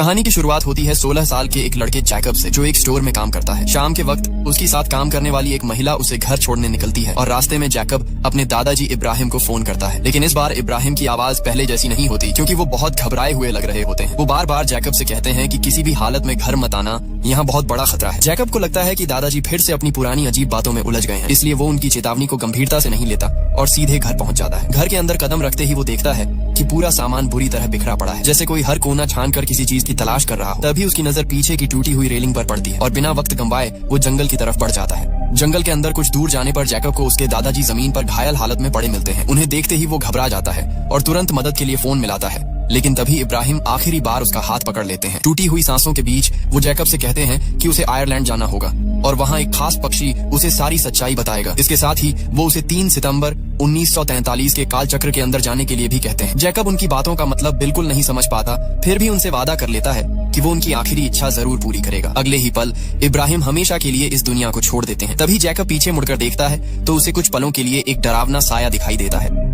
कहानी की शुरुआत होती है 16 साल के एक लड़के जैकब से, जो एक स्टोर में काम करता है। शाम के वक्त उसके साथ काम करने वाली एक महिला उसे घर छोड़ने निकलती है और रास्ते में जैकब अपने दादाजी इब्राहिम को फोन करता है। लेकिन इस बार इब्राहिम की आवाज पहले जैसी नहीं होती, क्योंकि वो बहुत घबराए हुए लग रहे होते हैं। वो बार बार जैकब से कहते हैं कि किसी भी हालत में घर मत आना, यहाँ बहुत बड़ा खतरा है। जैकब को लगता है कि दादाजी फिर से अपनी पुरानी अजीब बातों में उलझ गए हैं, इसलिए वो उनकी चेतावनी को गंभीरता से नहीं लेता और सीधे घर पहुंच जाता है। घर के अंदर कदम रखते ही वो देखता है कि पूरा सामान बुरी तरह बिखरा पड़ा है, जैसे कोई हर कोना छान कर किसी चीज की तलाश कर रहा हो। तभी उसकी नजर पीछे की टूटी हुई रेलिंग पर पड़ती है और बिना वक्त गंवाए वो जंगल की तरफ बढ़ जाता है। जंगल के अंदर कुछ दूर जाने पर जैकब को उसके दादाजी जमीन पर घायल हालत में पड़े मिलते हैं। उन्हें देखते ही वो घबरा जाता है और तुरंत मदद के लिए फोन मिलाता है। लेकिन तभी इब्राहिम आखिरी बार उसका हाथ पकड़ लेते हैं। टूटी हुई सांसों के बीच वो जैकब से कहते हैं कि उसे आयरलैंड जाना होगा और वहाँ एक खास पक्षी उसे सारी सच्चाई बताएगा। इसके साथ ही वो उसे 3 सितंबर 1943 के काल चक्र के अंदर जाने के लिए भी कहते हैं। जैकब उनकी बातों का मतलब बिल्कुल नहीं समझ पाता, फिर भी उनसे वादा कर लेता है कि वो उनकी आखिरी इच्छा जरूर पूरी करेगा। अगले ही पल इब्राहिम हमेशा के लिए इस दुनिया को छोड़ देते हैं। तभी जैकब पीछे मुड़कर देखता है तो उसे कुछ पलों के लिए एक डरावना साया दिखाई देता है।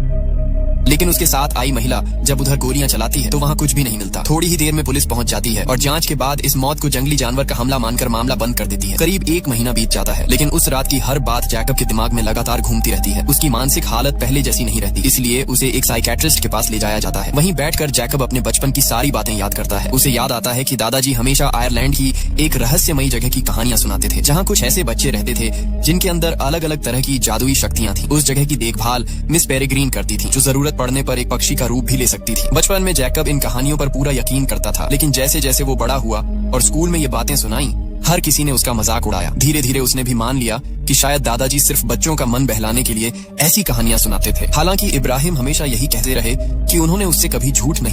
लेकिन उसके साथ आई महिला जब उधर गोलियां चलाती है तो वहाँ कुछ भी नहीं मिलता। थोड़ी ही देर में पुलिस पहुंच जाती है और जांच के बाद इस मौत को जंगली जानवर का हमला मानकर मामला बंद कर देती है। करीब 1 महीना बीत जाता है, लेकिन उस रात की हर बात जैकब के दिमाग में लगातार घूमती रहती है। उसकी मानसिक हालत पहले जैसी नहीं रहती, इसलिए उसे एक साइकेट्रिस्ट के पास ले जाया जाता है। वहीं बैठकर जैकब अपने बचपन की सारी बातें याद करता है। उसे याद आता है कि दादाजी हमेशा आयरलैंड की एक रहस्यमयी जगह की कहानियां सुनाते थे, जहाँ कुछ ऐसे बच्चे रहते थे जिनके अंदर अलग अलग तरह की जादुई शक्तियां थी। उस जगह की देखभाल मिस पेरेग्रीन करती थी, जो जरूरत पड़ने पर एक पक्षी का रूप भी ले सकती थी। बचपन में जैकब इन कहानियों पर पूरा यकीन करता था, लेकिन जैसे जैसे वो बड़ा हुआ और स्कूल में ये बातें सुनाई, हर किसी ने उसका मजाक उड़ाया। धीरे धीरे उसने भी मान लिया कि शायद दादाजी सिर्फ बच्चों का मन बहलाने के लिए ऐसी कहानियां सुनाते थे। हालांकि इब्राहिम हमेशा यही कहते रहे कि उन्होंने उससे कभी झूठ नहीं